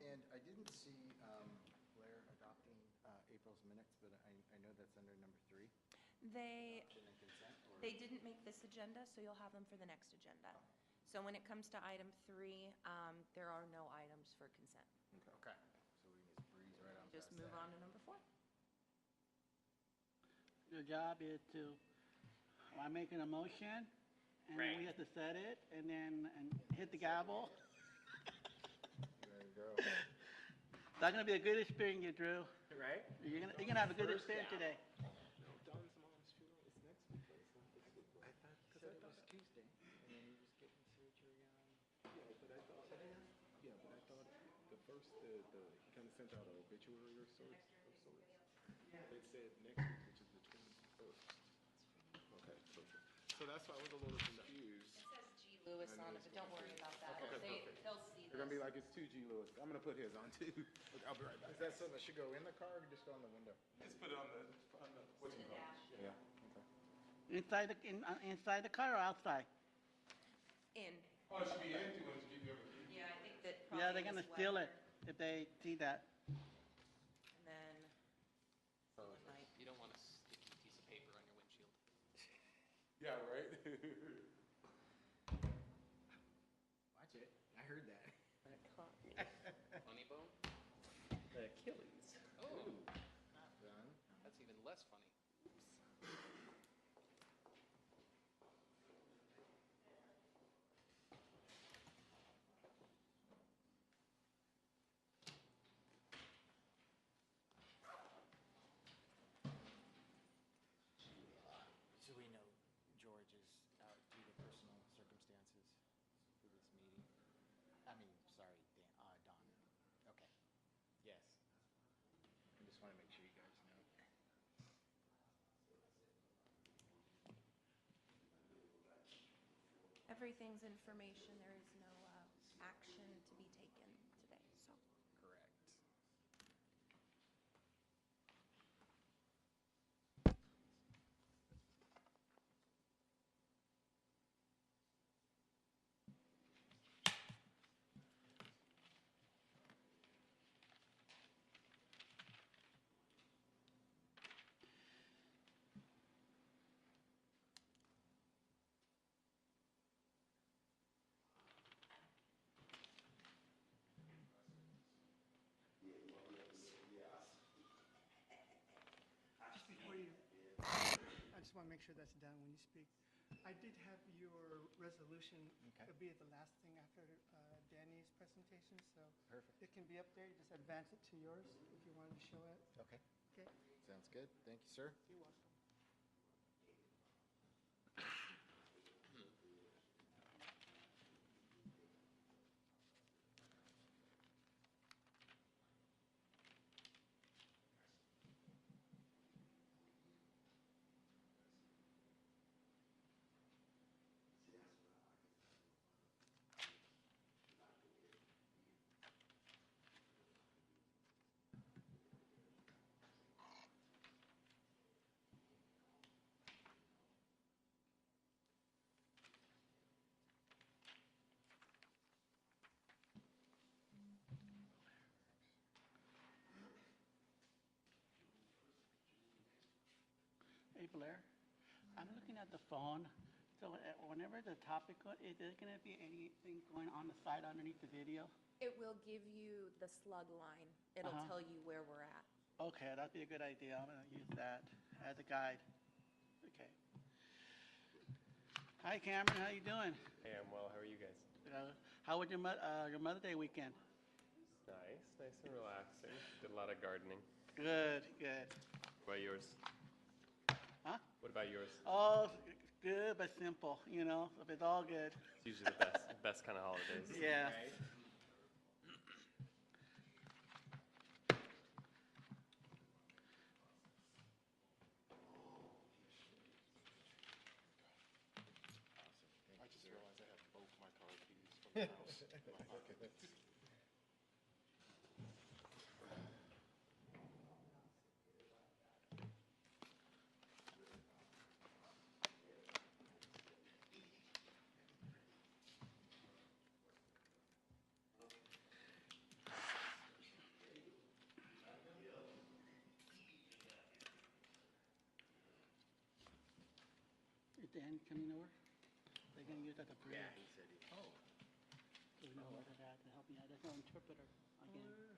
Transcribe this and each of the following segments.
And I didn't see Blair adopting April's minutes, but I know that's under number 3. They Adoption and consent, or? didn't make this agenda, so you'll have them for the next agenda. So when it comes to item 3, there are no items for consent. Okay. So we can just breeze right on Just past move that. on to number 4. Your job is to, I'm making a motion, and then we have to set it, and then hit the gavel. There you go. That's gonna be a good experience, Drew. Right? You're gonna have a good experience today. Don's mom's funeral is next week, but it's not this week. I thought, Because it was Tuesday, and then you just get in surgery on. yeah, but I thought the first, he kind of sent out an obituary or sorts. It said next week, which is the 21st. Okay, perfect. So that's why I was a little confused. It says G. Lewis on it, but don't worry about that. Okay, perfect. They'll see They're gonna be like, it's 2G Lewis. I'm gonna put his on too. Okay, I'll be right back. Is that something that should go in the car or just go on the window? Just put it on the what's it called? Yeah, okay. Inside the car or outside? In. Oh, it should be empty when you give you everything. Yeah, I think that Yeah, probably they're gonna this steal it weather. if they see that. And then, night. You don't want a sticky piece of paper on your windshield. Yeah, right? Watch it. I heard that. Funny bone? The Achilles. Oh, Not done. that's even less funny. So we know George is out due to personal circumstances for this meeting. I mean, sorry, Don. Okay. Yes. I just want to make sure you guys know. Everything's information. There is no action to be taken today, so. Correct. Just before you, I just want to make sure that's done when you speak. I did have your resolution. Okay. It'll be the last thing after Danny's presentation, so Perfect. it can be up there. You just advance it to yours if you wanted to show it. Okay. Okay? Sounds good. Thank you, sir. You're welcome. Hey Blair, I'm looking at the phone, so whenever the topic, is there gonna be anything going on the side underneath the video? It will give you the slug line. It'll Uh-huh. tell you where we're at. Okay, that'd be a good idea. I'm gonna use that as a guide. Okay. Hi Cameron, how you doing? Hey, I'm well. How are you guys? How was your Mother's Day weekend? Nice and relaxing. Did a lot of gardening. Good, good. What about yours? Huh? What about yours? Oh, good but simple, you know, it's all good. It's usually the best kind of holidays. Yeah. I just realized I have both my car keys from the house. coming over. They're gonna use that to bridge. Yeah, he said he. Oh, So we know where they're at to help me out. There's no interpreter again.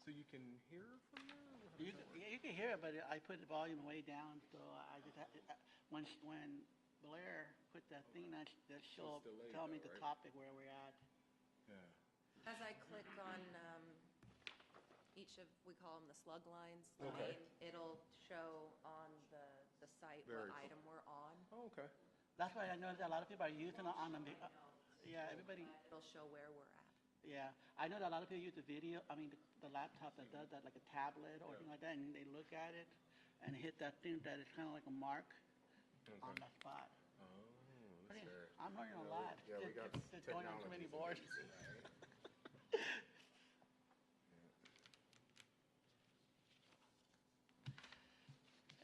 so you can hear from there? Or how does You, that work? yeah, you can hear it, but I put the volume way down, so I just when Blair put that thing that she'll delayed tell me though, the right? topic where we're at. Yeah. As I click on each of, we call them the slug lines, Okay. it'll show on the site Very what cool. item we're on. Oh, okay. That's why I noticed that a lot of people are using it on the. Yeah, everybody. It'll show where we're at. Yeah, I know that a lot of people use the video. I mean, the laptop that does that, like a tablet or anything like that, and they look at it and hit that thing that is kind of like a mark on the spot. Oh, that's Pretty- fair. I'm learning a Yeah, lot. Yeah, we got Just going on too many boards.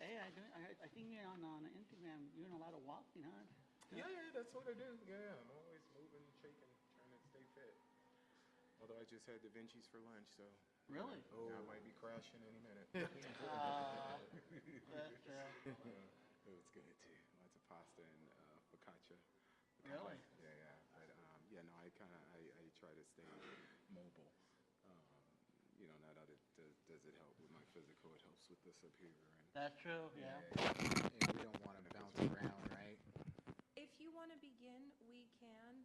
Hey, I think you're on Instagram. You're doing a lot of walking, huh? Yeah, that's what I do. Yeah, I'm always moving, shaking, trying to stay fit. Although I just had Da Vinci's for lunch, so. Really? Yeah, I might be crashing any minute. That's, It was good too. Lots of pasta and focaccia. Really? Yeah. But yeah, no, I try to stay mobile. Not that does it help with my physical, it helps with this up here. That's true, yeah. And we don't want to bounce around, right? If you want to begin, we can,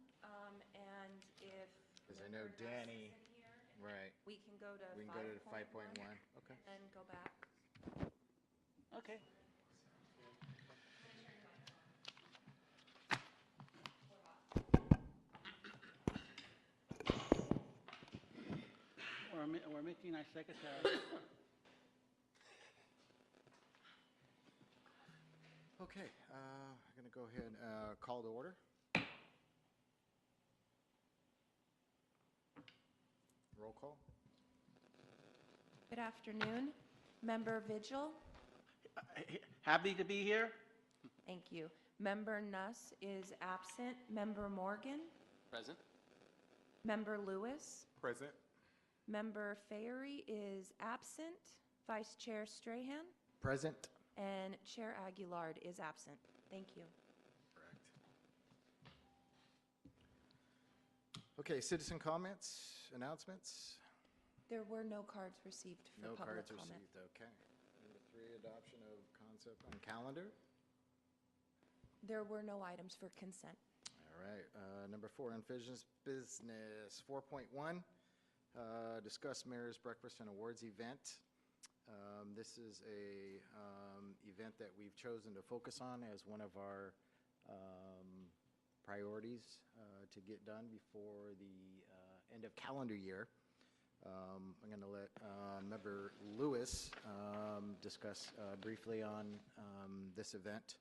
and if. 'Cause I know Member Nuss Danny- isn't here, Right. we can go to We can go to 5.1 5.1. Okay. and go back. Okay. We're missing our secretary. Okay, I'm going to go ahead and call to order. Roll call. Good afternoon. Member Vigil, Happy to be here. thank you. Member Nuss is absent. Member Morgan, Present? Member Lewis, Present? Member Feighery is absent. Vice Chair Strachan, Present. and Chair Aguillard is absent. Thank you. Correct. Okay, citizen comments, announcements? There were no cards received for No public cards comment. received, okay. Number 3, adoption of concept on calendar. There were no items for consent. All right, number 4, unfinished business. 4.1, discuss mayor's breakfast and awards event. This is a event that we've chosen to focus on as one of our priorities to get done before the end of calendar year. I'm going to let Member Lewis discuss briefly on this event.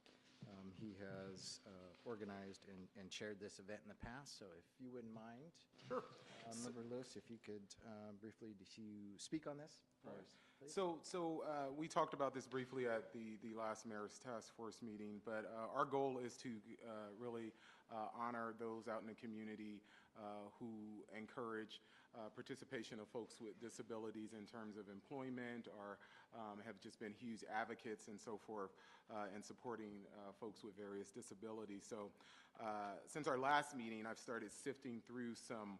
He has organized and chaired this event in the past, so if you wouldn't mind. Sure. Member Lewis, if you could briefly speak on this for us, please. So we talked about this briefly at the last mayor's task force meeting, but our goal is to really honor those out in the community who encourage participation of folks with disabilities in terms of employment, or have just been huge advocates and so forth in supporting folks with various disabilities. So since our last meeting, I've started sifting through some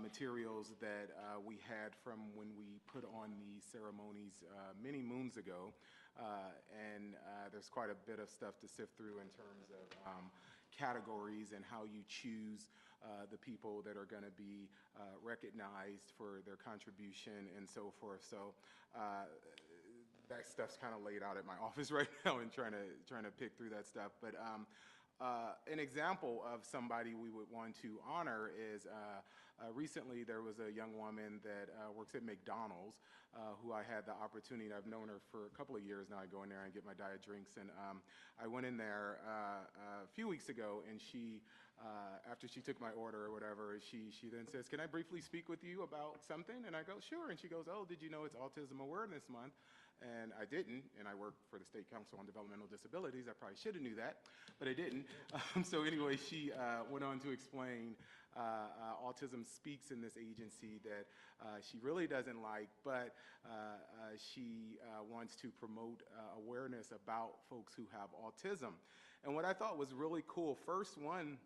materials that we had from when we put on the ceremonies many moons ago, and there's quite a bit of stuff to sift through in terms of categories and how you choose the people that are going to be recognized for their contribution and so forth. So that stuff's kind of laid out at my office right now and trying to pick through that stuff. But an example of somebody we would want to honor is recently there was a young woman that works at McDonald's who I had the opportunity, I've known her for a couple of years now. I go in there and get my diet drinks, and I went in there a few weeks ago, and she, after she took my order or whatever, she then says, "Can I briefly speak with you about something?" And I go, "Sure." And she goes, "Oh, did you know it's Autism Awareness Month?" And I didn't, and I work for the State Council on Developmental Disabilities. I probably should have knew that, but I didn't. So anyway, she went on to explain Autism Speaks in this agency that she really doesn't like, but she wants to promote awareness about folks who have autism. And what I thought was really cool, first one,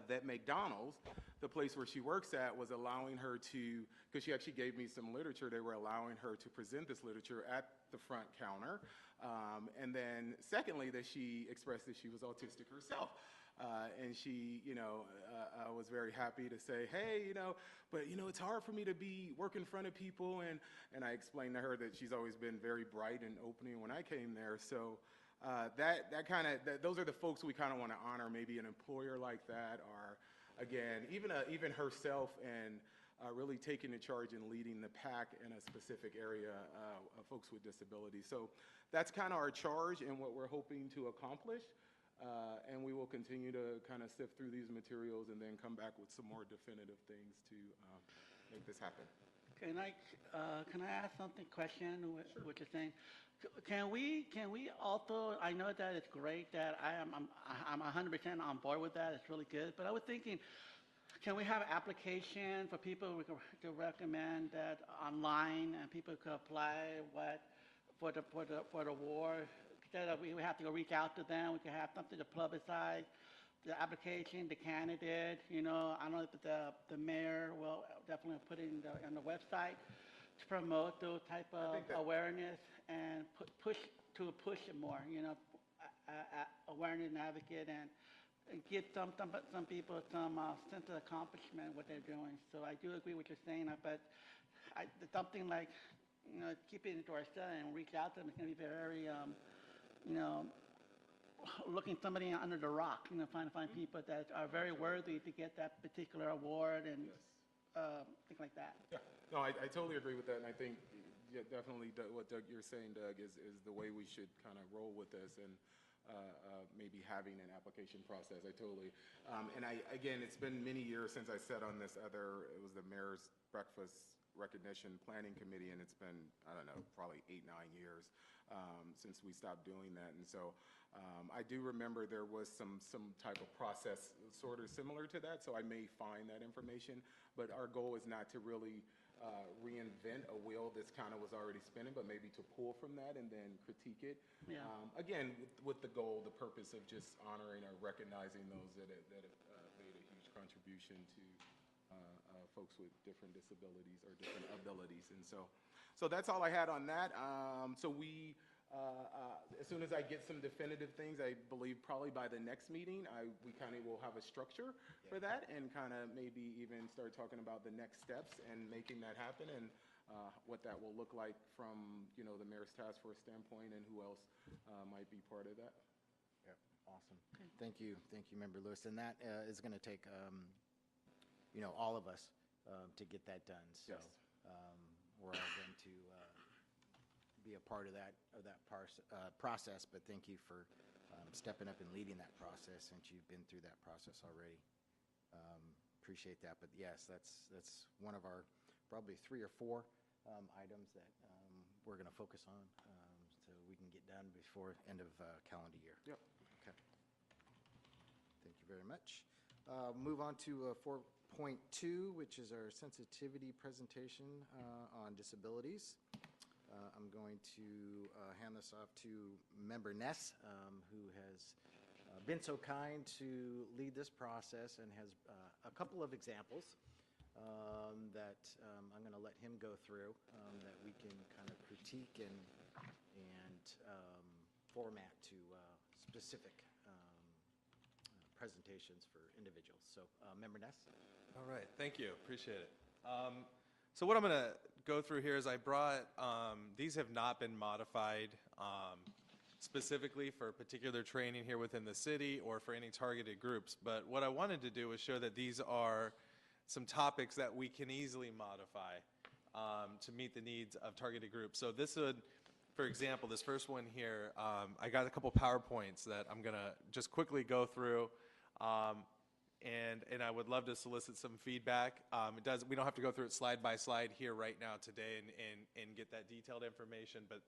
that McDonald's, the place where she works at, was allowing her to, because she actually gave me some literature, they were allowing her to present this literature at the front counter. And then secondly, that she expressed that she was autistic herself. And she, was very happy to say, hey, but, it's hard for me to work in front of people. And I explained to her that she's always been very bright and opening when I came there. So those are the folks we kind of want to honor, maybe an employer like that, or again, even herself, and really taking the charge and leading the pack in a specific area of folks with disabilities. So that's kind of our charge and what we're hoping to accomplish. And we will continue to kind of sift through these materials and then come back with some more definitive things to make this happen. Can I ask something, question, what you're saying? Can we also, I know that it's great that I'm 100% on board with that, it's really good, but I was thinking, can we have an application for people to recommend that online, and people could apply for the award? Instead of we have to go reach out to them, we could have something to publicize the application, the candidate, I know that the mayor will definitely put it on the website to promote those type of awareness and push it more, awareness and advocate, and give some people some sense of accomplishment what they're doing. So I do agree with what you're saying, but something like, keep it into ourselves and reach out to them is going to be very, looking somebody under the rock, find people that are very worthy to get that particular award and things like that. Yeah, no, I totally agree with that, and I think definitely what you're saying, Doug, is the way we should kind of roll with this, and maybe having an application process. I totally, and again, it's been many years since I sat on this it was the Mayor's Breakfast Recognition Planning Committee, and it's been, I don't know, probably 8-9 years since we stopped doing that. And so I do remember there was some type of process sort of similar to that, so I may find that information, but our goal is not to really reinvent a wheel that's kind of was already spinning, but maybe to pull from that and then critique it. Yeah. Again, with the goal, the purpose of just honoring or recognizing those that have made a huge contribution to folks with different disabilities or different abilities. And so that's all I had on that. So we, as soon as I get some definitive things, I believe probably by the next meeting, we kind of will have a structure for that, and kind of maybe even start talking about the next steps and making that happen, and what that will look like from, the Mayor's Task Force standpoint, and who else might be part of that. Yeah, awesome. Thank you, Member Lewis. And that is going to take, all of us to get that done. So Yes. we're all going to be a part of that process. But thank you for stepping up and leading that process, since you've been through that process already. Appreciate that. But yes, that's one of our probably 3 or 4 items that we're going to focus on, so we can get done before end of calendar year. Yep. Okay. Thank you very much. Move on to 4.2, which is our sensitivity presentation on disabilities. I'm going to hand this off to Member Nuss, who has been so kind to lead this process and has a couple of examples that I'm going to let him go through, that we can kind of critique and format to specific presentations for individuals. So, Member Nuss. All right, thank you, appreciate it. So what I'm going to go through here is I brought, these have not been modified specifically for particular training here within the city or for any targeted groups, but what I wanted to do was show that these are some topics that we can easily modify to meet the needs of targeted groups. So this would, for example, this first one here, I got a couple PowerPoints that I'm going to just quickly go through. And I would love to solicit some feedback. We don't have to go through it slide by slide here right now today and get that detailed information, but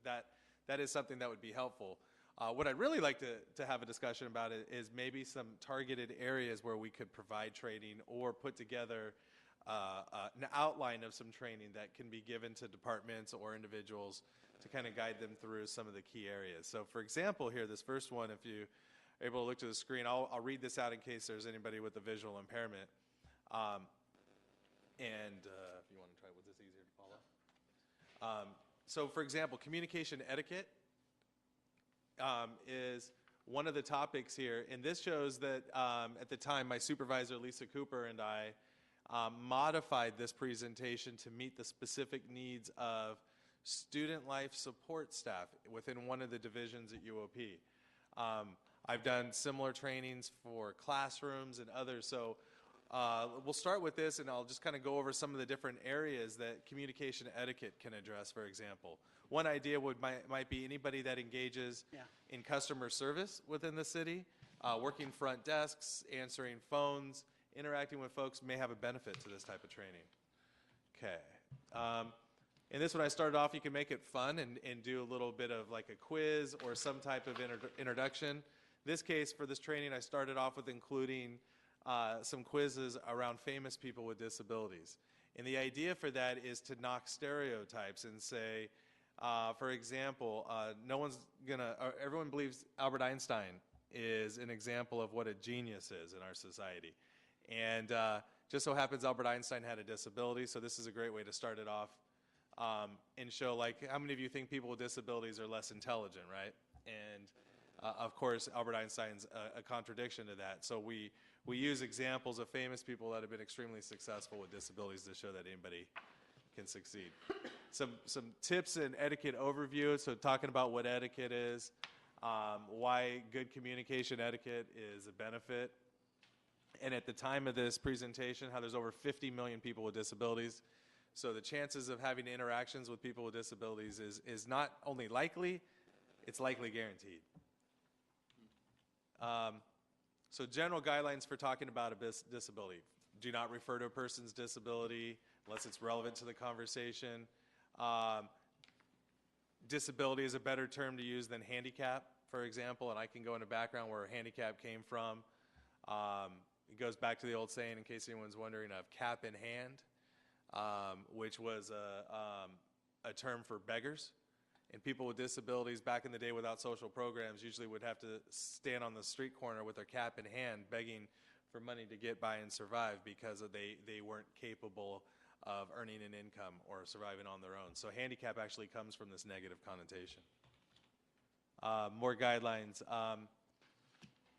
that is something that would be helpful. What I'd really like to have a discussion about is maybe some targeted areas where we could provide training or put together an outline of some training that can be given to departments or individuals to kind of guide them through some of the key areas. So for example here, this first one, able to look to the screen, I'll read this out in case there's anybody with a visual impairment. If you want to try, was this easier to follow? So for example, communication etiquette is one of the topics here. And this shows that at the time, my supervisor, Lisa Cooper, and I modified this presentation to meet the specific needs of student life support staff within one of the divisions at UOP. I've done similar trainings for classrooms and others. So we'll start with this, and I'll just kind of go over some of the different areas that communication etiquette can address, for example. One idea might be anybody that engages in customer service within the city, working front desks, answering phones, interacting with folks may have a benefit to this type of training. Okay. And this one I started off, you can make it fun and do a little bit of like a quiz or some type of introduction. This case, for this training, I started off with including some quizzes around famous people with disabilities. And the idea for that is to knock stereotypes and say, for example, everyone believes Albert Einstein is an example of what a genius is in our society. And just so happens Albert Einstein had a disability, so this is a great way to start it off and show, like, how many of you think people with disabilities are less intelligent, right? And of course, Albert Einstein's a contradiction to that. So we use examples of famous people that have been extremely successful with disabilities to show that anybody can succeed. Some tips and etiquette overview, so talking about what etiquette is, why good communication etiquette is a benefit, and at the time of this presentation, how there's over 50 million people with disabilities. So the chances of having interactions with people with disabilities is not only likely, it's likely guaranteed. So general guidelines for talking about a disability. Do not refer to a person's disability unless it's relevant to the conversation. Disability is a better term to use than handicap, for example, and I can go into background where handicap came from. It goes back to the old saying, in case anyone's wondering, of cap in hand, which was a term for beggars. And people with disabilities back in the day without social programs usually would have to stand on the street corner with their cap in hand begging for money to get by and survive because they weren't capable of earning an income or surviving on their own. So handicap actually comes from this negative connotation. More guidelines.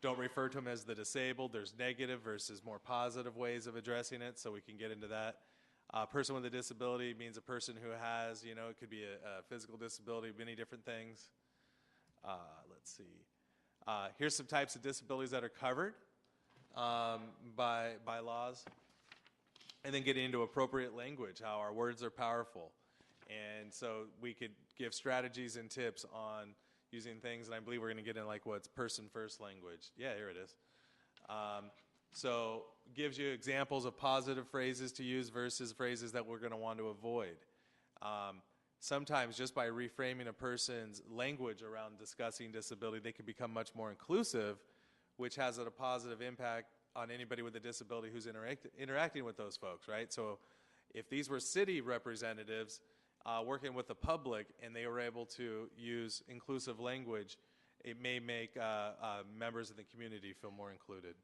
Don't refer to them as the disabled. There's negative versus more positive ways of addressing it, so we can get into that. Person with a disability means a person who has, it could be a physical disability, many different things. Let's see. Here's some types of disabilities that are covered by laws. And then getting into appropriate language, how our words are powerful. And so we could give strategies and tips on using things, and I believe we're going to get in like what's person-first language. Yeah, here it is. So gives you examples of positive phrases to use versus phrases that we're going to want to avoid. Sometimes just by reframing a person's language around discussing disability, they can become much more inclusive, which has a positive impact on anybody with a disability who's interacting with those folks, right? So if these were city representatives working with the public and they were able to use inclusive language, it may make members of the community feel more included.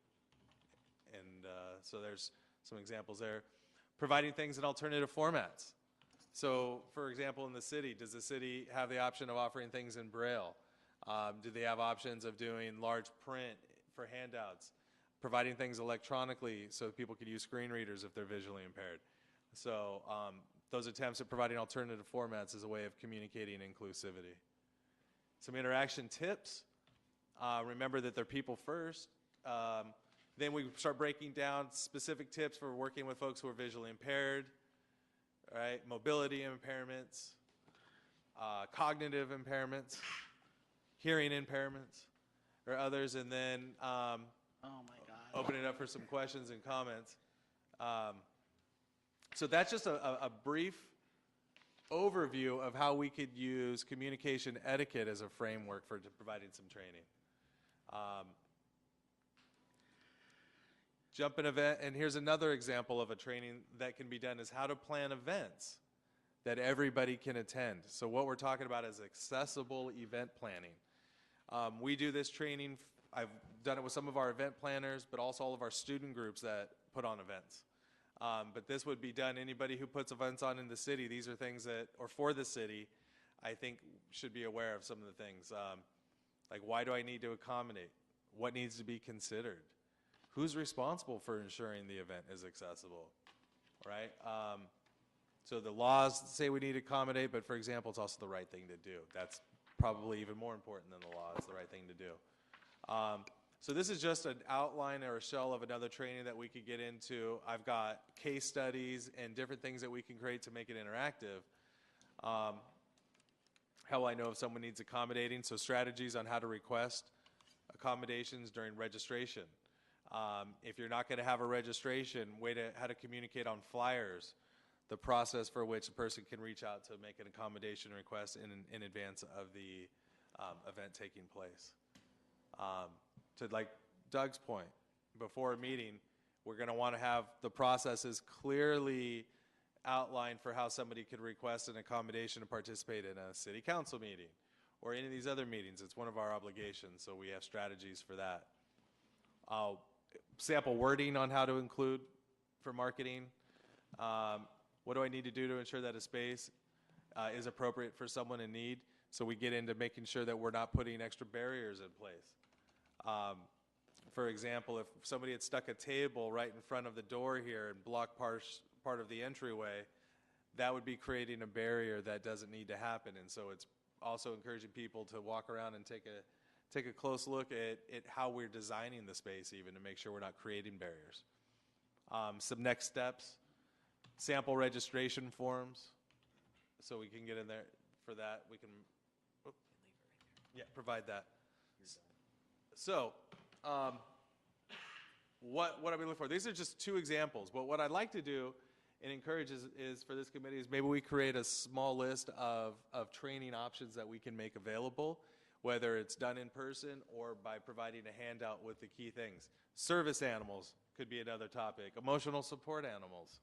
And so there's some examples there. Providing things in alternative formats. So, for example, in the city, does the city have the option of offering things in Braille? Do they have options of doing large print for handouts? Providing things electronically so people could use screen readers if they're visually impaired. So those attempts at providing alternative formats is a way of communicating inclusivity. Some interaction tips. Remember that they're people first. Then we start breaking down specific tips for working with folks who are visually impaired, right? Mobility impairments, cognitive impairments, hearing impairments, or others, and then oh my God, open it up for some questions and comments. So that's just a brief overview of how we could use communication etiquette as a framework for providing some training. Jump an event, and here's another example of a training that can be done is how to plan events that everybody can attend. So what we're talking about is accessible event planning. We do this training I've done it with some of our event planners, but also all of our student groups that put on events. But this would be done, anybody who puts events on in the city, these are things that, or for the city, I think should be aware of some of the things. Like, why do I need to accommodate? What needs to be considered? Who's responsible for ensuring the event is accessible, right? So the laws say we need to accommodate, but for example, it's also the right thing to do. That's probably even more important than the law. It's the right thing to do. So this is just an outline or a shell of another training that we could get into. I've got case studies and different things that we can create to make it interactive. How will I know if someone needs accommodating? So strategies on how to request accommodations during registration. If you're not going to have a registration, how to communicate on flyers, the process for which a person can reach out to make an accommodation request in advance of the event taking place. To like Doug's point, before a meeting, we're going to want to have the processes clearly outlined for how somebody could request an accommodation to participate in a city council meeting or any of these other meetings. It's one of our obligations, so we have strategies for that. Sample wording on how to include for marketing. What do I need to do to ensure that a space is appropriate for someone in need? So we get into making sure that we're not putting extra barriers in place. For example, if somebody had stuck a table right in front of the door here and blocked part of the entryway, that would be creating a barrier that doesn't need to happen. And so it's also encouraging people to walk around and take a close look at how we're designing the space even to make sure we're not creating barriers. Some next steps, sample registration forms. So we can get in there for that. We can provide that. So what are we looking for? These are just two examples, but what I'd like to do and encourage is for this committee is maybe we create a small list of training options that we can make available, whether it's done in person or by providing a handout with the key things. Service animals could be another topic. Emotional support animals.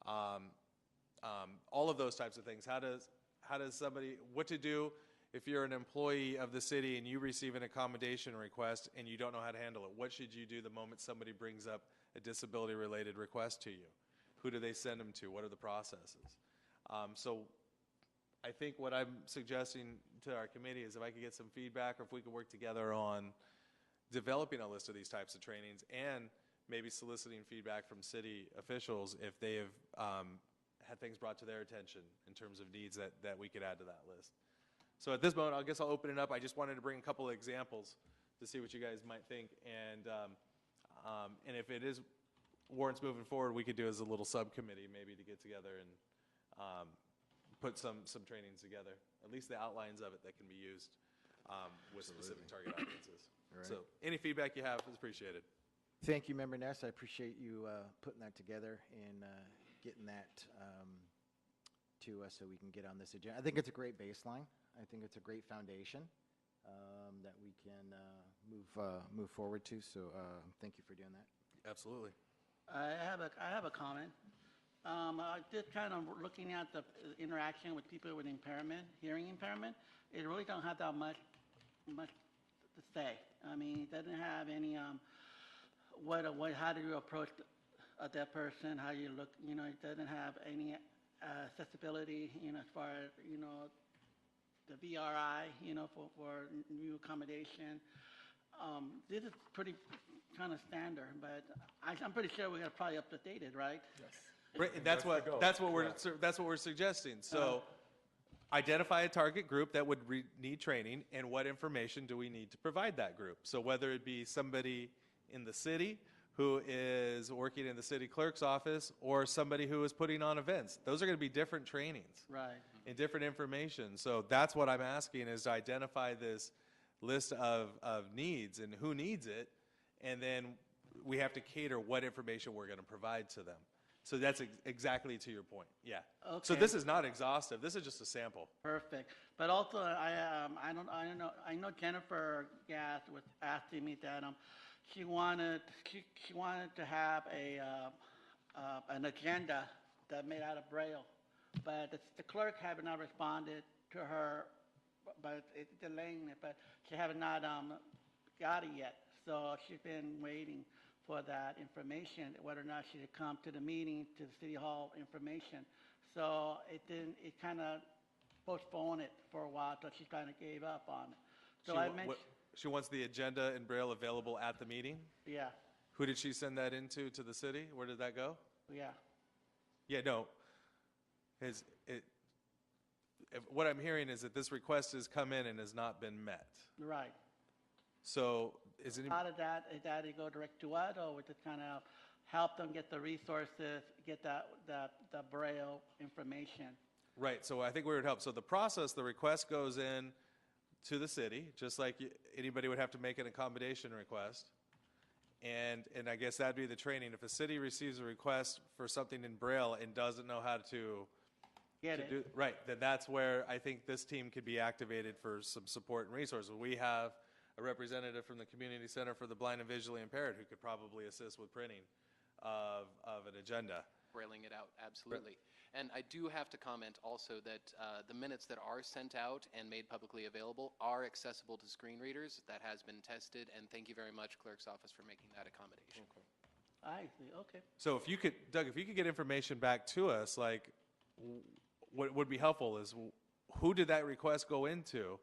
All of those types of things. How does somebody, what to do if you're an employee of the city and you receive an accommodation request and you don't know how to handle it? What should you do the moment somebody brings up a disability-related request to you? Who do they send them to? What are the processes? So I think what I'm suggesting to our committee is if I could get some feedback or if we could work together on developing a list of these types of trainings and maybe soliciting feedback from city officials if they have had things brought to their attention in terms of needs that we could add to that list. So at this moment, I guess I'll open it up. I just wanted to bring a couple of examples to see what you guys might think. And if it is warrants moving forward, we could do as a little subcommittee maybe to get together and put some trainings together, at least the outlines of it that can be used with specific target audiences. Right. So any feedback you have is appreciated. Thank you, Member Nuss. I appreciate you putting that together and getting that to us so we can get on this agenda. I think it's a great baseline. I think it's a great foundation that we can move forward to. So thank you for doing that. Absolutely. I have a comment. I just kind of looking at the interaction with people with impairment, hearing impairment. It really don't have that much to say. I mean, it doesn't have any how do you approach a deaf person? How you look? You know, it doesn't have any accessibility. You know, as far as the VRI. You know, for new accommodation. This is pretty kind of standard, but I'm pretty sure we got to probably update it, right? Yes. Right, that's what we're suggesting. So identify a target group that would need training, and what information do we need to provide that group? So whether it be somebody in the city who is working in the city clerk's office or somebody who is putting on events, those are going to be different trainings, Right. and different information. So that's what I'm asking, is to identify this list of needs and who needs it, and then we have to cater what information we're going to provide to them. So that's exactly to your point. Yeah. Okay. So this is not exhaustive. This is just a sample. Perfect. But also, I know Jennifer Gass was asking me that she wanted to have an agenda that made out of Braille, but the clerk have not responded to her, but it's delaying it. But she have not got it yet. So she's been waiting for that information, whether or not she should come to the meeting, to the City Hall information. So it kind of postponed it for a while, so she kind of gave up on it. So I mentioned, She wants the agenda in Braille available at the meeting? yeah, Who did she send that to the city? Where did that go? yeah. Yeah, no. What I'm hearing is that this request has come in and has not been met. Right. So is it, How did that it go direct to us, or would it kind of help them get the resources, get the Braille information? right, so I think we would help. So the process, the request goes in to the city, just like anybody would have to make an accommodation request. And I guess that'd be the training. If a city receives a request for something in Braille and doesn't know how to Get to it? do, right, then that's where I think this team could be activated for some support and resources. We have a representative from the Community Center for the Blind and Visually Impaired who could probably assist with printing of an agenda. Brailing it out, absolutely. And I do have to comment also that the minutes that are sent out and made publicly available are accessible to screen readers. That has been tested, and thank you very much, Clerk's Office, for making that accommodation. I see, okay. So if you could, Doug, if you could get information back to us, like, what would be helpful is who did that request go into?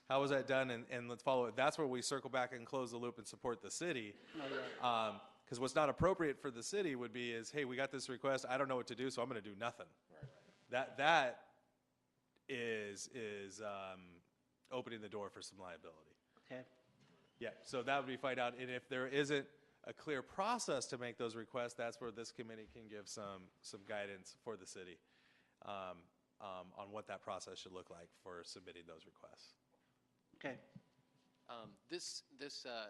How was that done? And let's follow it. That's where we circle back and close the loop and support the city. Because what's not appropriate for the city would be is, hey, we got this request. I don't know what to do, so I'm going to do nothing. That is opening the door for some liability. Okay. Yeah, so that would be find out. And if there isn't a clear process to make those requests, that's where this committee can give some guidance for the city on what that process should look like for submitting those requests. Okay. This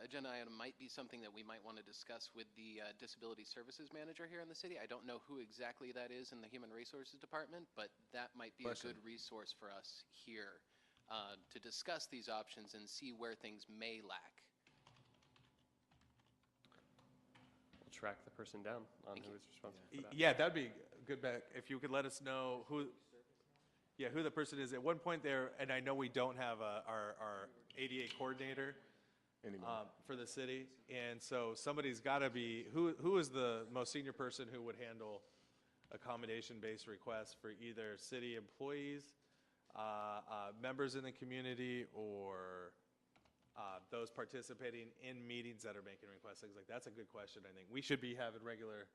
agenda item might be something that we might want to discuss with the Disability Services Manager here in the city. I don't know who exactly that is in the Human Resources Department, but that might be a good resource for us here to discuss these options and see where things may lack. We'll track the person down on who is responsible for that. Yeah, that'd be good back if you could let us know who the person is. At one point there, and I know we don't have our ADA coordinator for the city, and so somebody's got to be, who is the most senior person who would handle accommodation-based requests for either city employees, members in the community, or those participating in meetings that are making requests, things like that's a good question. I think we should be having regular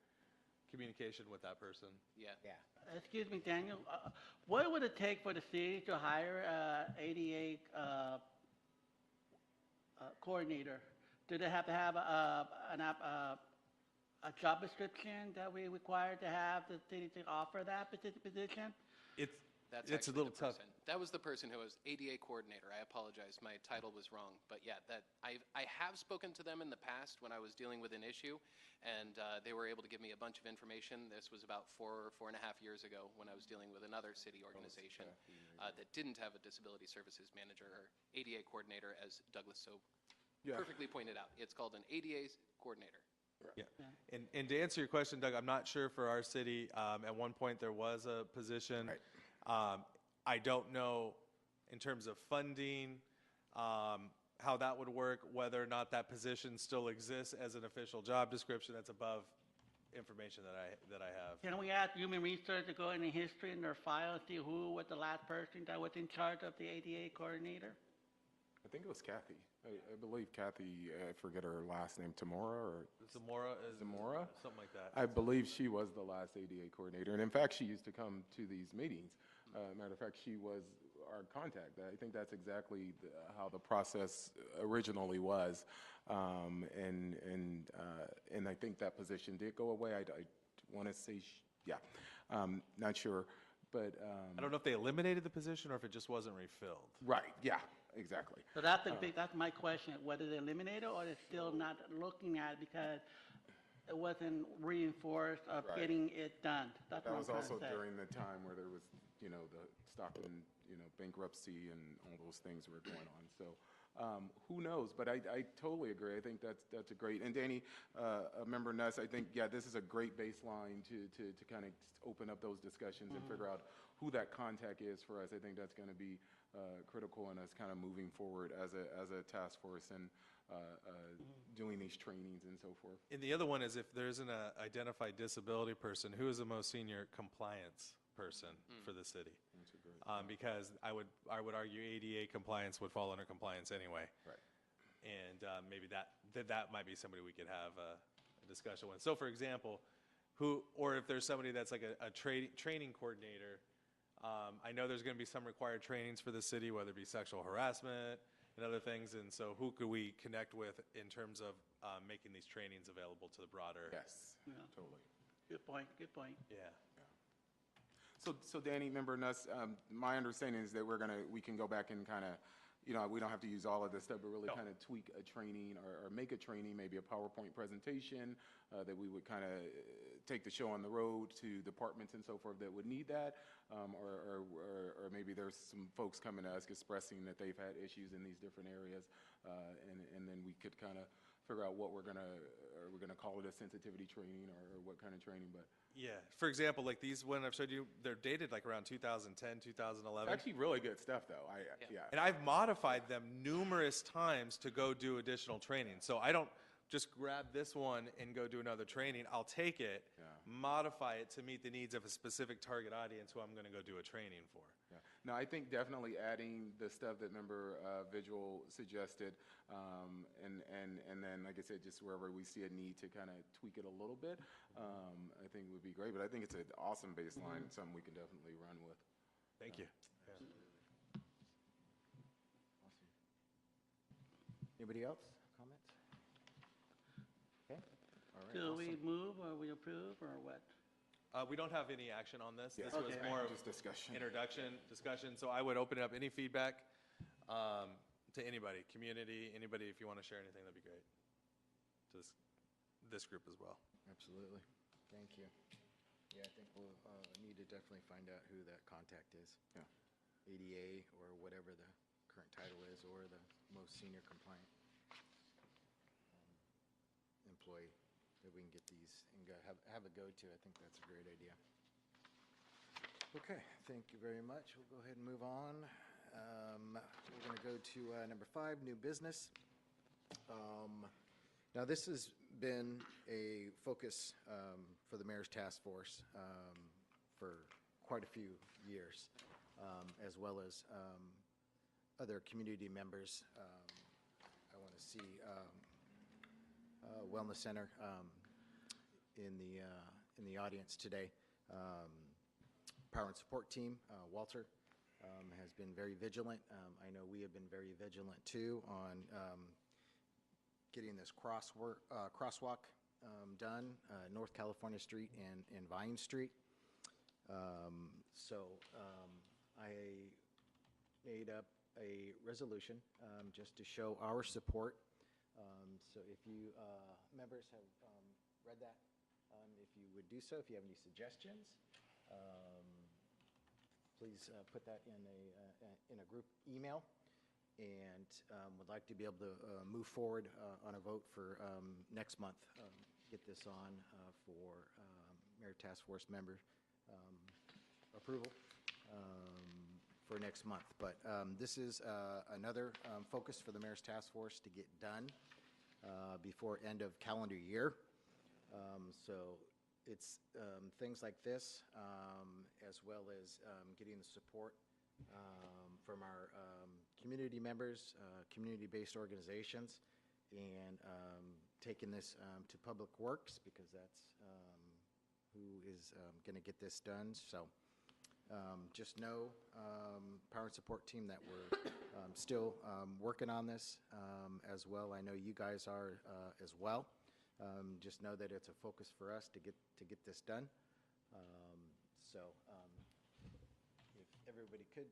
communication with that person. Yeah. Excuse me, Daniel, what would it take for the city to hire ADA coordinator? Do they have to have a job description that we require to have the city to offer that position? That's It's a actually little the tough. person. That was the person who was ADA coordinator. I apologize, my title was wrong. But yeah, I have spoken to them in the past when I was dealing with an issue, and they were able to give me a bunch of information. This was about 4.5 years ago when I was dealing with another city organization that didn't have a disability services manager or ADA coordinator, as Douglas so perfectly pointed out. It's called an ADA coordinator. Yeah, and to answer your question, Doug, I'm not sure for our city. At one point, there was a position. I don't know in terms of funding how that would work, whether or not that position still exists as an official job description. That's above information that I have. Can we ask Human Resources to go into history in their file and see who was the last person that was in charge of the ADA coordinator? I think it was Kathy. I believe Kathy, I forget her last name, Tamora or Zamora, something like that. I believe she was the last ADA coordinator. And in fact, she used to come to these meetings. Matter of fact, she was our contact. I think that's exactly how the process originally was. And I think that position did go away. I want to say, not sure. But I don't know if they eliminated the position or if it just wasn't refilled. right, yeah, exactly. So that's that's my question, whether they eliminated or they're still not looking at it because it wasn't reinforced of Right. getting it done. That's That what I'm was trying also to say. during the time where there was, the Stockton, bankruptcy and all those things were going on. So who knows? But I totally agree. I think that's a great. And Danny, Member Nuss, I think, this is a great baseline to kind of open up those discussions and figure out who that contact is for us. I think that's going to be critical in us kind of moving forward as a task force. And doing these trainings and so forth. And the other one is if there isn't an identified disability person, who is the most senior compliance person for the city? That's a great Because I would argue ADA compliance would fall under compliance anyway. Right. And maybe that might be somebody we could have a discussion with. So for example, or if there's somebody that's like a training coordinator, I know there's going to be some required trainings for the city, whether it be sexual harassment and other things, and so who could we connect with in terms of making these trainings available to the broader? Yes, Yeah. totally. Good point, good point. Yeah. So Danny, Member Nuss, my understanding is that we can go back and kind of, we don't have to use all of this stuff, but really kind of tweak a training or make a training, maybe a PowerPoint presentation that we would kind of take the show on the road to departments and so forth that would need that, or maybe there's some folks coming to us expressing that they've had issues in these different areas, and then we could kind of figure out what we're gonna call it, a sensitivity training or what kind of training, but. Yeah. For example, like these one I've showed you, they're dated like around 2010, 2011. Actually really good stuff though, yeah. And I've modified them numerous times to go do additional training. So I don't just grab this one and go do another training. I'll take it, modify it to meet the needs of a specific target audience who I'm going to go do a training for. Yeah. No, I think definitely adding the stuff that Member Vigil suggested, and then, like I said, just wherever we see a need to kind of tweak it a little bit, I think would be great. But I think it's an awesome baseline, something we can definitely run with. Thank you. Awesome. Anybody else? Comments? Okay. All right. Do we move or we approve or what? We don't have any action on this. Yeah. This was Okay. more of Just discussion. discussion. So I would open it up, any feedback to anybody, community, anybody, if you want to share anything, that'd be great. To this group as well. Absolutely. Thank you. Yeah, I think we'll need to definitely find out who that contact is. Yeah. ADA or whatever the current title is, or the most senior compliant employee, that we can get these and have a go-to. I think that's a great idea. Okay, thank you very much. We'll go ahead and move on. We're going to go to number 5, new business. Now, this has been a focus for the Mayor's Task Force for quite a few years, as well as other community members. I want to see Wellness Center in the audience today. Power and Support Team, Walter, has been very vigilant. I know we have been very vigilant too on getting this crosswalk done, North California Street and Vine Street. So I made up a resolution just to show our support. So if you members have read that, if you would do so, if you have any suggestions, please put that in a group email, and would like to be able to move forward on a vote for next month. Get this on for Mayor Task Force member approval for next month. But this is another focus for the Mayor's Task Force to get done before end of calendar year. So it's things like this, as well as getting the support from our community members, community-based organizations, and taking this to Public Works, because that's who is going to get this done. So just know, Power and Support Team, that we're still working on this as well. I know you guys are as well. Just know that it's a focus for us to get this done. So if everybody could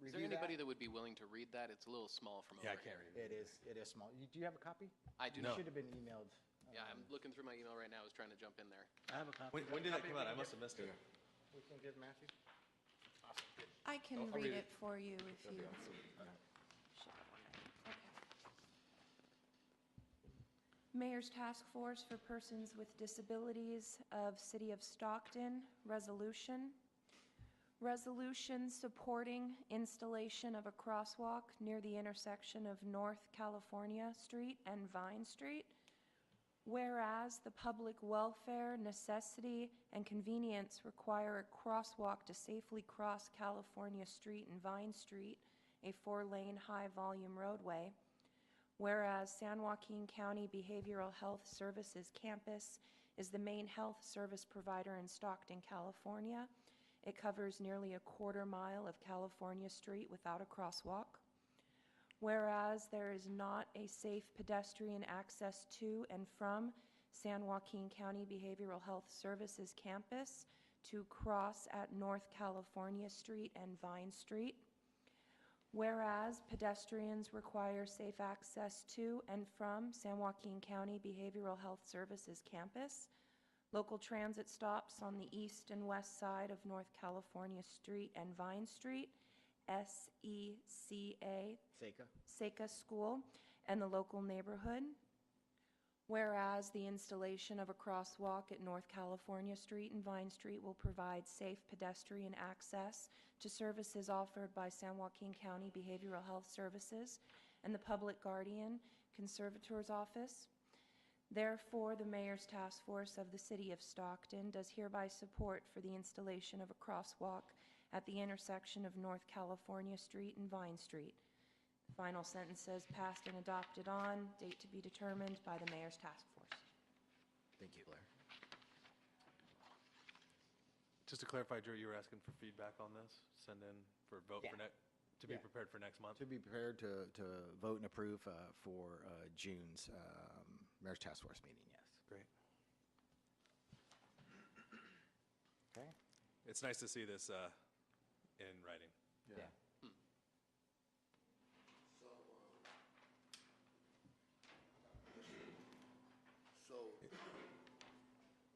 Is review there anybody that. that would be willing to read that? It's a little small from over Yeah, I can't here. read It is small. Do you have a copy? I do It not. should have been emailed. Yeah, I'm looking through my email right now. I was trying to jump in there. I have a copy. When did that come out? I must have missed it. We can give Matthew? Awesome, good. I can I'll read read it for you if you. That'd be awesome. Yeah. Okay. Mayor's Task Force for Persons with Disabilities of City of Stockton Resolution. Resolution supporting installation of a crosswalk near the intersection of North California Street and Vine Street. Whereas the public welfare, necessity, and convenience require a crosswalk to safely cross California Street and Vine Street, a 4-lane high-volume roadway. Whereas San Joaquin County Behavioral Health Services Campus is the main health service provider in Stockton, California. It covers nearly a quarter-mile of California Street without a crosswalk. Whereas there is not a safe pedestrian access to and from San Joaquin County Behavioral Health Services Campus to cross at North California Street and Vine Street. Whereas pedestrians require safe access to and from San Joaquin County Behavioral Health Services Campus. Local transit stops on the east and west side of North California Street and Vine Street, SECA, SECA School, and the local neighborhood. Whereas the installation of a crosswalk at North California Street and Vine Street will provide safe pedestrian access to services offered by San Joaquin County Behavioral Health Services and the Public Guardian Conservator's Office. Therefore, the Mayor's Task Force of the City of Stockton does hereby support for the installation of a crosswalk at the intersection of North California Street and Vine Street. The final sentence says passed and adopted on, date to be determined by the Mayor's Task Force. Thank you, Blair. Just to clarify, Drew, you were asking for feedback on this? Send in for vote for Yeah. to be prepared for next month? To be prepared to vote and approve for June's Mayor's Task Force meeting, yes. Great. Okay. It's nice to see this in writing. Yeah.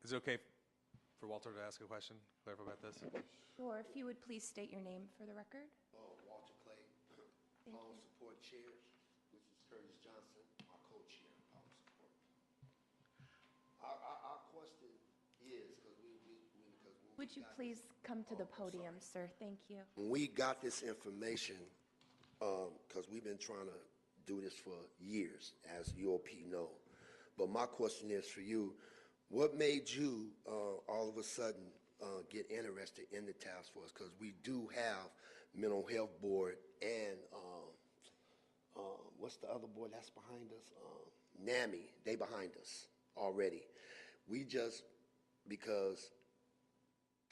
Is it okay for Walter to ask a question, clarify about this? Sure, if you would please state your name for the record. Walter Clay, Thank Power you. Support Chair. This is Curtis Johnson, my co-chair of Power Support. Our question is, because Would you please come to the podium, sir? Thank you. when we got this information, because we've been trying to do this for years, as UOP know. But my question is for you, what made you all of a sudden get interested in the task force? Because we do have mental health board and what's the other board that's behind us? NAMI, they behind us already. We just, because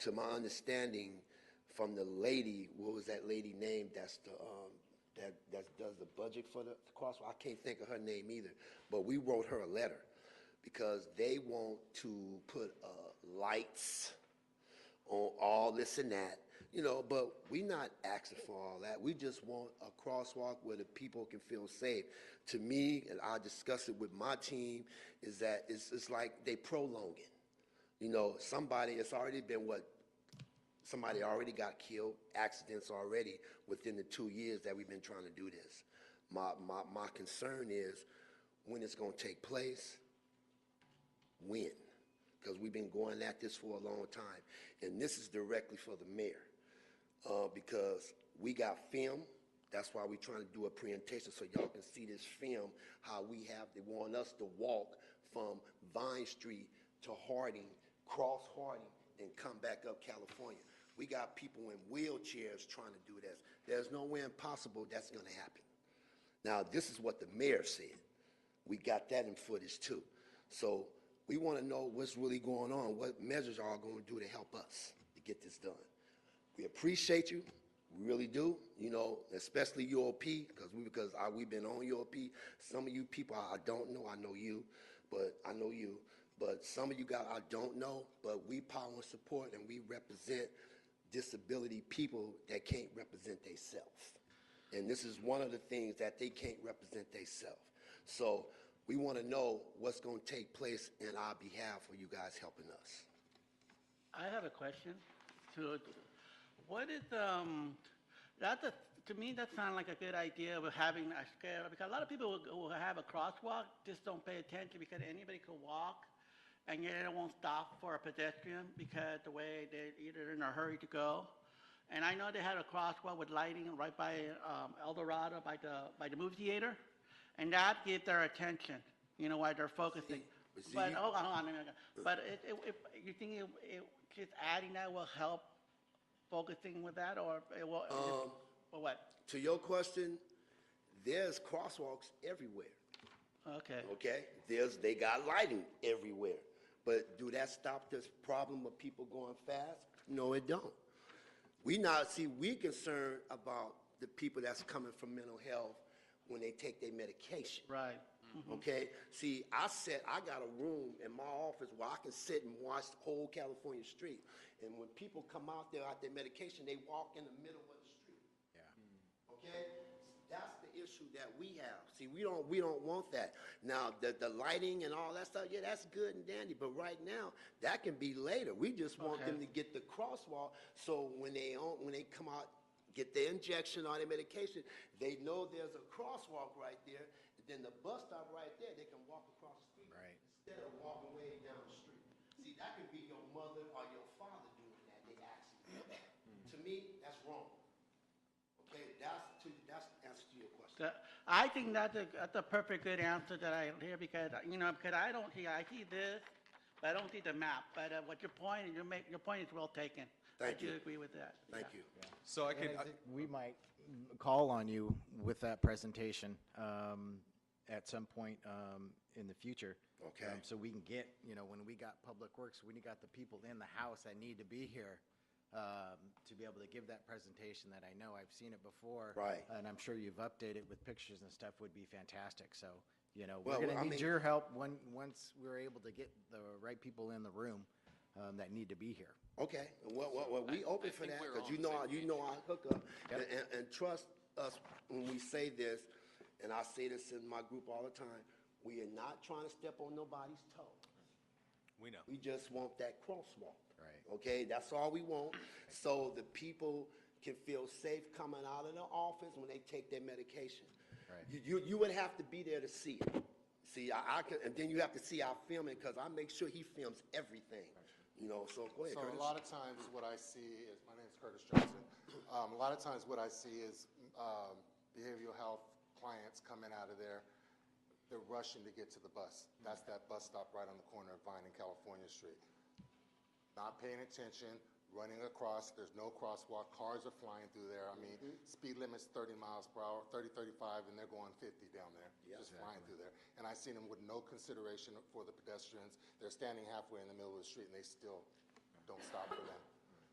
to my understanding from the lady, what was that lady name that's the that does the budget for the crosswalk? I can't think of her name either, but we wrote her a letter because they want to put lights on all this and that, you know, but we not asking for all that. We just want a crosswalk where the people can feel safe. To me, and I discussed it with my team, is that it's like they prolong it. You know, it's already been somebody already got killed, accidents already within the 2 years that we've been trying to do this. My concern is when it's going to take place, when, because we've been going at this for a long time. And this is directly for the mayor, because we got film. That's why we're trying to do a presentation so y'all can see this film, how they want us to walk from Vine Street to Harding, cross Harding, and come back up California. We got people in wheelchairs trying to do this. There's no way impossible that's going to happen. Now, this is what the mayor said. We got that in footage too. So we want to know what's really going on, what measures are going to do to help us to get this done. We appreciate you. We really do, you know, especially UOP, because we've been on UOP. Some of you people I don't know, I know you, but I know you. But some of you guys I don't know, but we power and support, and we represent disability people that can't represent themselves. And this is one of the things that they can't represent themselves. So we want to know what's going to take place in our behalf for you guys helping us. I have a question. What is to me that sounds like a good idea of having a scale, because a lot of people will have a crosswalk, just don't pay attention because anybody could walk, and yet it won't stop for a pedestrian because the way they're either in a hurry to go. And I know they had a crosswalk with lighting right by El Dorado, by the movie theater, and that get their attention, you know, while they're focusing. See, But, you- hold on, but you think just adding that will help focusing with that, or it will, or what? To your question, there's crosswalks everywhere. Okay. Okay? They got lighting everywhere. But do that stop this problem of people going fast? No, it don't. We concerned about the people that's coming from mental health when they take their medication. Right. Okay? See, I got a room in my office where I can sit and watch the whole California street. And when people come out there out their medication, they walk in the middle of the street. Yeah. Okay? That's the issue that we have. See, we don't want that. Now, the lighting and all that stuff, yeah, that's good and dandy, but right now, that can be later. We just want them to get the crosswalk, so when they come out, get their injection or their medication, they know there's a crosswalk right there, and then the bus stop right there, they can walk across the street. Right. Instead of walking way down the street. See, that could be your mother or your father doing that, they actually. To me, that's wrong. Okay, that's answer to your question. I think that's a perfect good answer that I hear, because, because I see this, but I don't see the map. But what your point is well taken. Thank you. I do agree with that. Thank you. So I And can, I think we might call on you with that presentation at some point in the future. Okay. So we can get, when we got Public Works, when you got the people in the house that need to be here to be able to give that presentation that I know I've seen it before. Right. And I'm sure you've updated with pictures and stuff would be fantastic. So, Well, we're going I to need mean- your help once we're able to get the right people in the room that need to be here. Okay, well, we open for think that, we're because on the same page. our hookup. Yep. And trust us when we say this, and I say this in my group all the time, we are not trying to step on nobody's toe. we know. We just want that crosswalk. Right. Okay, that's all we want, so the people can feel safe coming out of the office when they take their medication. Right. You would have to be there to see it. See, I can, and then you have to see our filming, because I make sure he films everything. So go ahead, So Curtis. a lot of times what I see is, my name is Curtis Johnson. A lot of times what I see is behavioral health clients coming out of there, they're rushing to get to the bus. That's that bus stop right on the corner of Vine and California Street. Not paying attention, running across, there's no crosswalk, cars are flying through there. I mean, speed limit's 30 miles per hour, 30, 35, and they're going 50 down there, just flying through there. And I seen them with no consideration for the pedestrians. They're standing halfway in the middle of the street, and they still don't stop for them.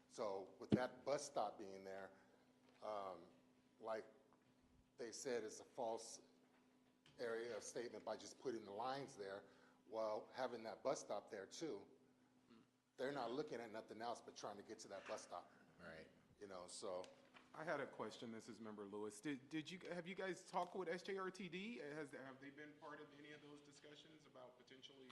So with that bus stop being there, like they said, it's a false area of statement by just putting the lines there, while having that bus stop there too. They're not looking at nothing else but trying to get to that bus stop. Right. So I had a question. This is Member Lewis. Have you guys talked with SJRTD? Have they been part of any of those discussions about potentially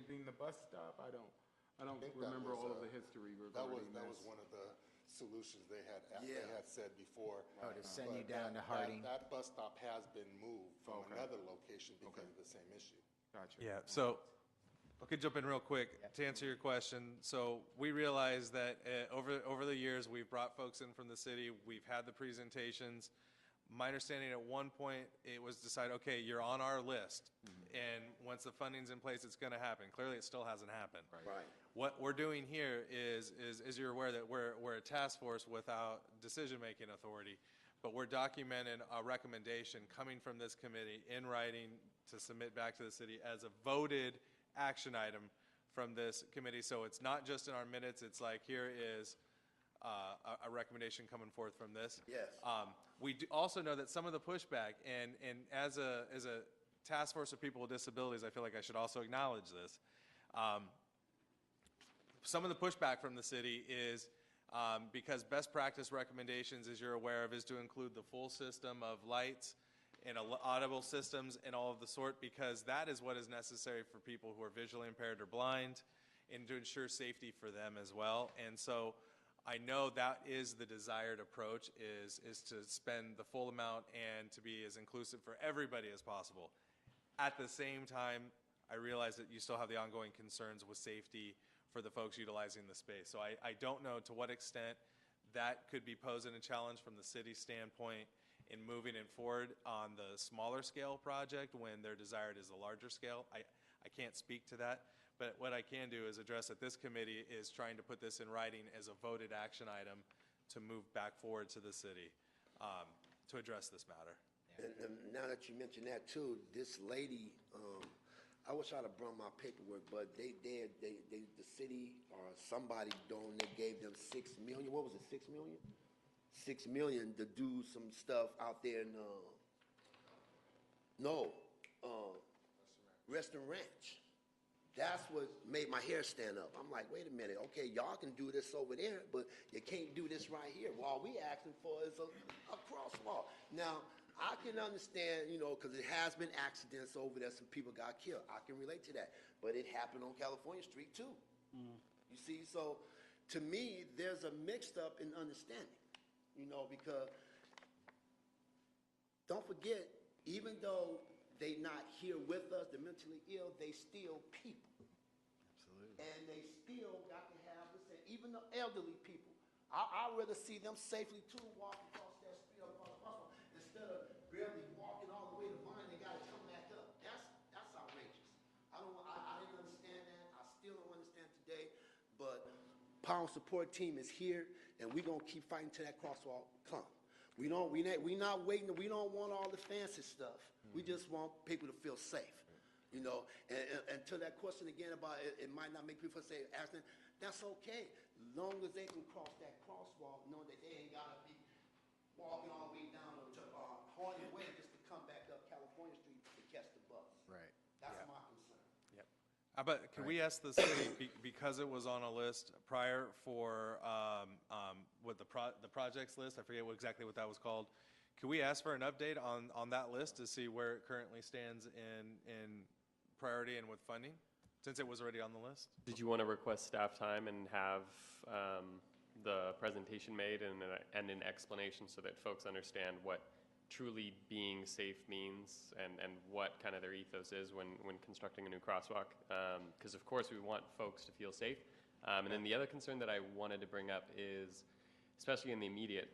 being the bus stop? I don't think that remember was, all of the history that regarding was one of the solutions they had said before. Oh, to send you But down to Harding. That bus stop has been moved from Okay. another location because of the same issue. Gotcha. Yeah, so I could jump in real quick to answer your question. So we realize that over the years, we've brought folks in from the city. We've had the presentations. My understanding at one point, it was decided, okay, you're on our list. And once the funding's in place, it's going to happen. Clearly, it still hasn't happened. Right. What we're doing here is you're aware that we're a task force without decision-making authority, but we're documenting a recommendation coming from this committee in writing to submit back to the city as a voted action item from this committee. So it's not just in our minutes, it's like, here is a recommendation coming forth from this. Yes. We do also know that some of the pushback, and as a task force of people with disabilities, I feel like I should also acknowledge this. Some of the pushback from the city is because best practice recommendations, as you're aware of, is to include the full system of lights and audible systems and all of the sort, because that is what is necessary for people who are visually impaired or blind, and to ensure safety for them as well. And so I know that is the desired approach, is to spend the full amount and to be as inclusive for everybody as possible. At the same time, I realize that you still have the ongoing concerns with safety for the folks utilizing the space. So I don't know to what extent that could be posing a challenge from the city standpoint in moving it forward on the smaller scale project when their desired is a larger scale. I can't speak to that, but what I can do is address that this committee is trying to put this in writing as a voted action item to move back forward to the city to address this matter. And now that you mention that too, this lady, I wish I'd have brought my paperwork, but the city or somebody they gave them $6 million. What was it, $6 million? $6 million to do some stuff out there in, Western Ranch. That's what made my hair stand up. I'm like, wait a minute, okay, y'all can do this over there, but you can't do this right here. Well, all we asking for is a crosswalk. Now, I can understand, because it has been accidents over there, some people got killed. I can relate to that. But it happened on California Street, too. You see, so to me, there's a mixed up in understanding, because don't forget, even though they not here with us, they're mentally ill, they still people. Absolutely. And they still got to have the same, even the elderly people. I'd rather see them safely, too, walk across that street across the crosswalk instead of barely walking all the way to Vine, they got to come back up. That's outrageous. I didn't understand that. I still don't understand today. But Power and Support Team is here, and we're gonna keep fighting till that crosswalk come. We not waiting. We don't want all the fancy stuff. We just want people to feel safe. And to that question again about it might not make people say accident. That's okay, long as they can cross that crosswalk, knowing that they ain't gotta be walking all the way down to Harding Way just to come back up California Street to catch the bus. Right. That's my concern. Yep. But can we ask the city, because it was on a list prior for with the projects list, I forget exactly what that was called, can we ask for an update on that list to see where it currently stands in priority and with funding, since it was already on the list? Did you want to request staff time and have the presentation made and an explanation so that folks understand what truly being safe means and what kind of their ethos is when constructing a new crosswalk? Because of course we want folks to feel safe. And then the other concern that I wanted to bring up is, especially in the immediate,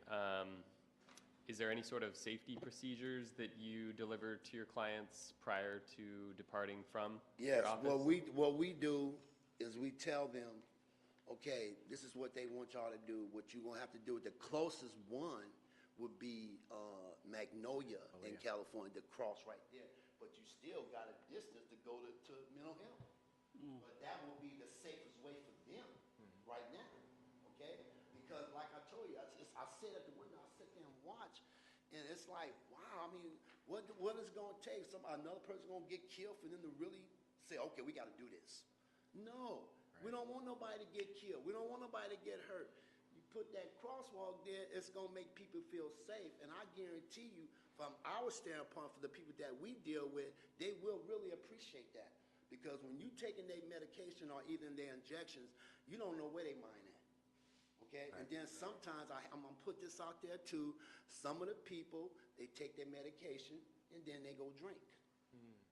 is there any sort of safety procedures that you deliver to your clients prior to departing from Yes, your office? what we do is we tell them, okay, this is what they want y'all to do. What you're gonna have to do, the closest one would be Magnolia in California, the cross right there. But you still got a distance to go to Mental Health. But that will be the safest way for them right now, okay? Because like I told you, I sit at the window, I sit there and watch, and it's like, wow, I mean, what is it going to take? Another person going to get killed for them to really say, okay, we got to do this. No, we don't want nobody to get killed. We don't want nobody to get hurt. You put that crosswalk there, it's going to make people feel safe. And I guarantee you, from our standpoint, for the people that we deal with, they will really appreciate that. Because when you taking their medication or even their injections, you don't know where they mind at. Okay? And then sometimes, I'm going to put this out there too, some of the people, they take their medication and then they go drink.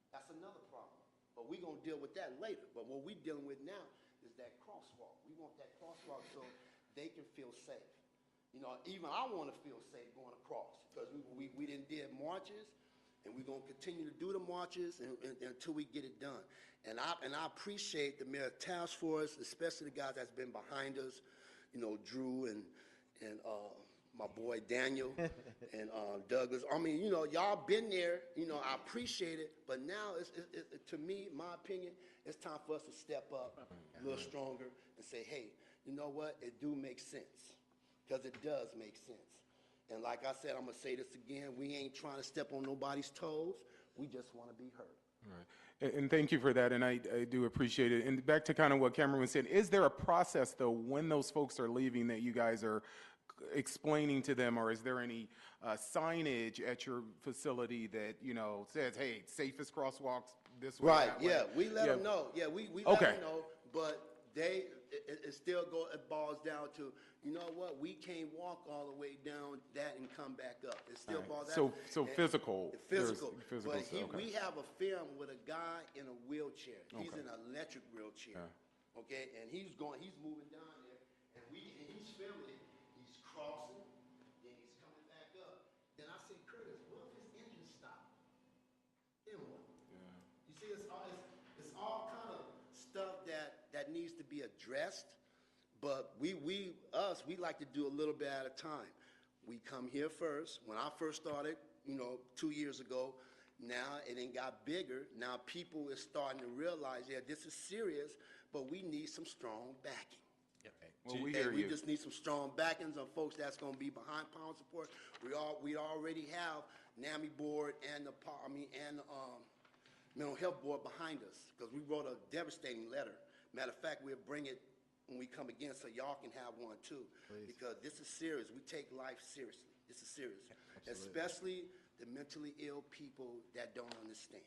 That's another problem. But we're going to deal with that later. But what we're dealing with now is that crosswalk. We want that crosswalk so they can feel safe. Even I want to feel safe going across because we done did marches, and we're going to continue to do the marches until we get it done. And I appreciate the mayor task force, especially the guys that's been behind us, Drew and my boy Daniel and Douglas. I mean, y'all been there. I appreciate it. But now, to me, my opinion, it's time for us to step up a little stronger and say, hey, you know what? It do make sense, because it does make sense. And like I said, I'm going to say this again. We ain't trying to step on nobody's toes. We just want to be heard. All right. And thank you for that, and I do appreciate it. And back to kind of what Cameron said, is there a process, though, when those folks are leaving that you guys are explaining to them, or is there any signage at your facility that, says, hey, safest crosswalks this way? Right, yeah, we let them know. Yeah, we let them know, but it still boils down to, you know what, we can't walk all the way down that and come back up. It still boils down. So physical. Physical. Physical But stuff, okay. we have a film with a guy in a wheelchair. He's in an electric wheelchair. Okay, and he's moving down there, and he's filming it. He's crossing needs to be addressed, but we like to do a little bit at a time. We come here first. When I first started, 2 years ago, now it ain't got bigger. Now people is starting to realize, yeah, this is serious, but we need some strong backing. Well, we hear We you. just need some strong backings of folks that's going to be behind power support. We already have NAMI board and the mental health board behind us, because we wrote a devastating letter. Matter of fact, we'll bring it when we come again so y'all can have one too. Please. Because this is serious. We take life seriously. This is serious. Especially the mentally ill people that don't understand.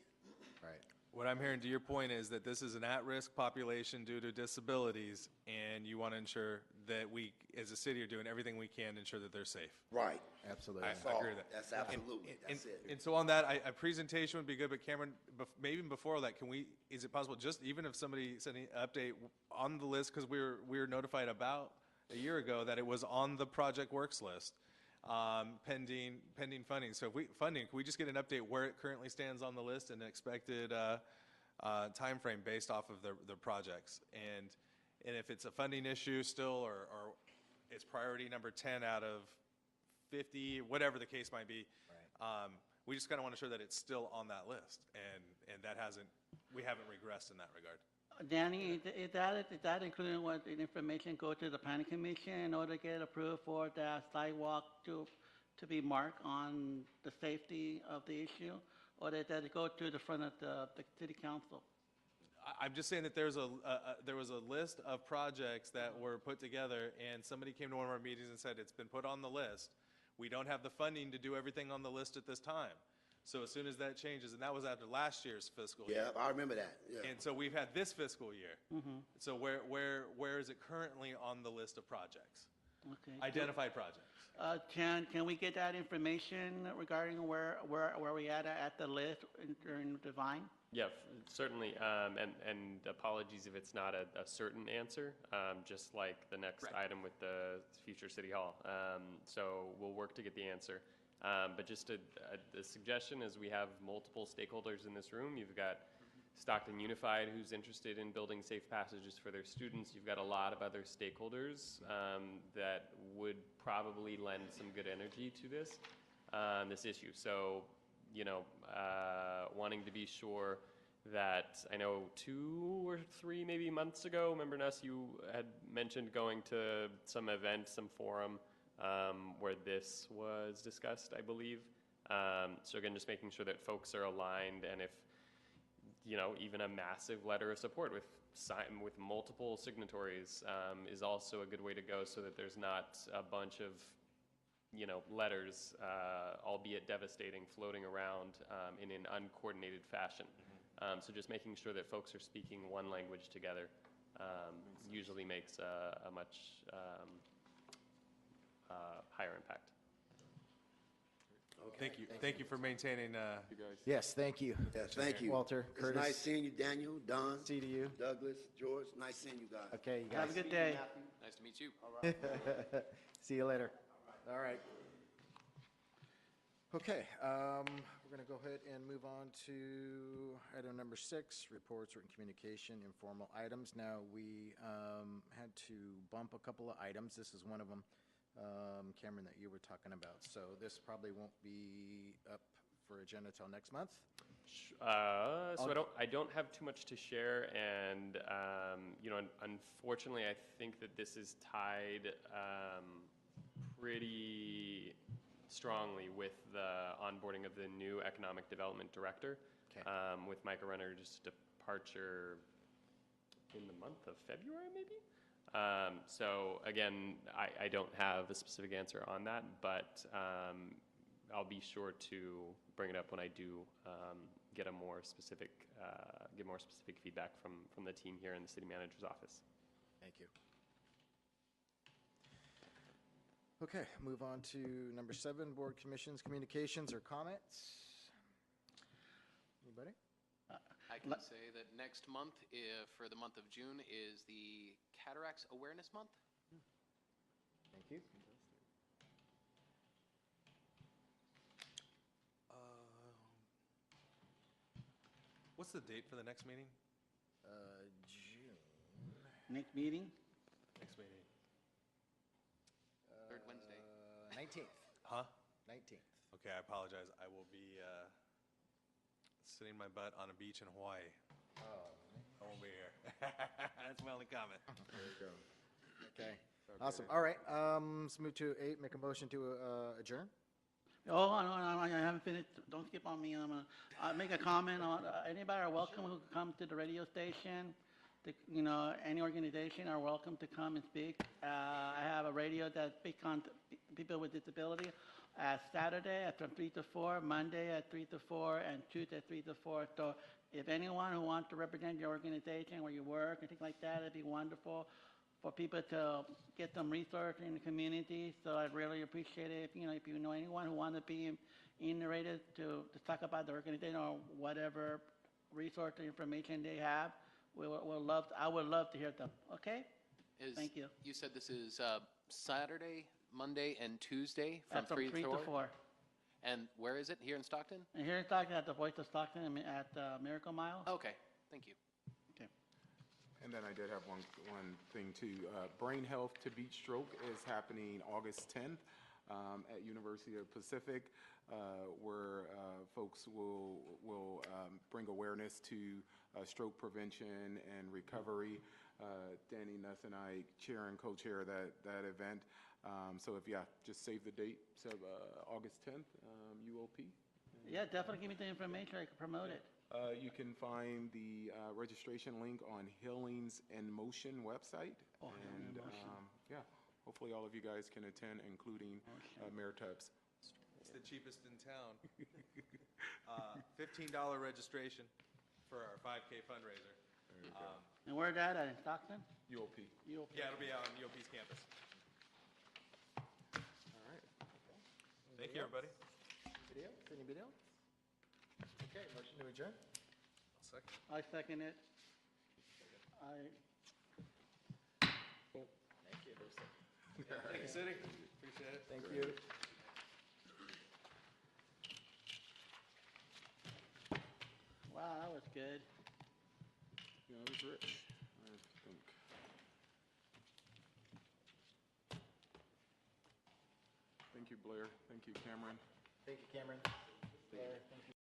Right. What I'm hearing to your point is that this is an at-risk population due to disabilities, and you want to ensure that we, as a city, are doing everything we can to ensure that they're safe. Right. Absolutely. I agree with that. That's absolutely. That's it. And so on that, a presentation would be good, but Cameron, maybe even before that, is it possible, just even if somebody sent an update on the list, because we were notified about a year ago that it was on the Project Works list, pending funding. So can we just get an update where it currently stands on the list and an expected timeframe based off of the projects? And if it's a funding issue still, or it's priority number 10 out of 50, whatever the case might be, we just kind of want to ensure that it's still on that list, and we haven't regressed in that regard. Danny, is that including what the information go to the planning commission in order to get approved for that sidewalk to be marked on the safety of the issue? Or does that go to the front of the city council? I'm just saying that there was a list of projects that were put together, and somebody came to one of our meetings and said, it's been put on the list. We don't have the funding to do everything on the list at this time. So as soon as that changes, and that was after last year's fiscal year. Yeah, I remember that. Yeah. And so we've had this fiscal year. So where is it currently on the list of projects? Okay. Identified projects. Can we get that information regarding where we at the list during Divine? Yeah, certainly, and apologies if it's not a certain answer, just like the next item with the future City Hall. So we'll work to get the answer. But just a suggestion is we have multiple stakeholders in this room. You've got Stockton Unified, who's interested in building safe passages for their students. You've got a lot of other stakeholders that would probably lend some good energy to this issue. So, wanting to be sure that, I know 2 or 3 maybe months ago, Member Nuss, you had mentioned going to some event, some forum, where this was discussed, I believe. So again, just making sure that folks are aligned, and if, even a massive letter of support with multiple signatories is also a good way to go, so that there's not a bunch of, letters, albeit devastating, floating around in an uncoordinated fashion. So just making sure that folks are speaking one language together usually makes a much higher impact. Okay. Thank you for maintaining. You guys. Yes, thank you. Yes, thank you. Walter, It's Curtis. nice seeing you, Daniel, Don, See to you. Douglas, George. Nice seeing you guys. Okay, you Have a guys. good day. Nice to meet you. See you later. All right. Okay, we're going to go ahead and move on to item number 6, reports, written communication, informal items. Now, we had to bump a couple of items. This is one of them, Cameron, that you were talking about. So this probably won't be up for agenda till next month. So I don't have too much to share, and unfortunately, I think that this is tied pretty strongly with the onboarding of the new economic development director. Okay. With Micah Renner's departure in the month of February, maybe. So again, I don't have a specific answer on that, but I'll be sure to bring it up when I do get more specific feedback from the team here in the city manager's office. Thank you. Okay, move on to number 7, board commissions, communications, or comments. Anybody? I can say that next month, for the month of June, is the Cataracts Awareness Month. Thank you. What's the date for the next meeting? June. Next meeting? Next meeting. Third Wednesday. 19th. Huh? 19th. Okay, I apologize. I will be sitting my butt on a beach in Hawaii. Oh, I won't be here. That's my only comment. There you go. okay. Awesome. All right. Let's move to 8. Make a motion to adjourn. Oh, no, I haven't finished. Don't skip on me. I'm gonna make a comment on, anybody are welcome who come to the radio station. Any organization are welcome to come and speak. I have a radio that speaks on people with disability. Saturday from 3 to 4, Monday at 3 to 4, and Tuesday at 3 to 4. So if anyone who wants to represent your organization where you work, anything like that, it'd be wonderful for people to get some resource in the community. So I'd really appreciate it if you know anyone who wants to be in the radio to talk about the organization or whatever resource or information they have. I would love to hear them. Okay? Thank you. You said this is Saturday, Monday, and Tuesday from From 3 to 4. And where is it? Here in Stockton? And here in Stockton, at the Voice of Stockton, at Miracle Mile. Okay, thank you. Okay. And then I did have one thing too. Brain Health to Beat Stroke is happening August 10th at University of Pacific, where folks will bring awareness to stroke prevention and recovery. Danny Nuss and I chair and co-chair that event. So just save the date, so August 10th, UOP. Yeah, definitely give me the information. I can promote it. You can find the registration link on Healings in Motion website. Oh, Healing in Motion. Hopefully all of you guys can attend, including Mayor Tubbs. It's the cheapest in town. $15 registration for our 5K fundraiser. There you go. And where's that at, in Stockton? UOP. UOP. Yeah, it'll be on UOP's campus. All right. Thank you, everybody. Anybody else? Okay, motion to adjourn. Second. I second it. Thank you. Thank you, City. Appreciate it. Thank you. Wow, that was good. Yeah, it was rich, I think. Thank you, Blair. Thank you, Cameron. Thank you, Cameron. Blair, thank you.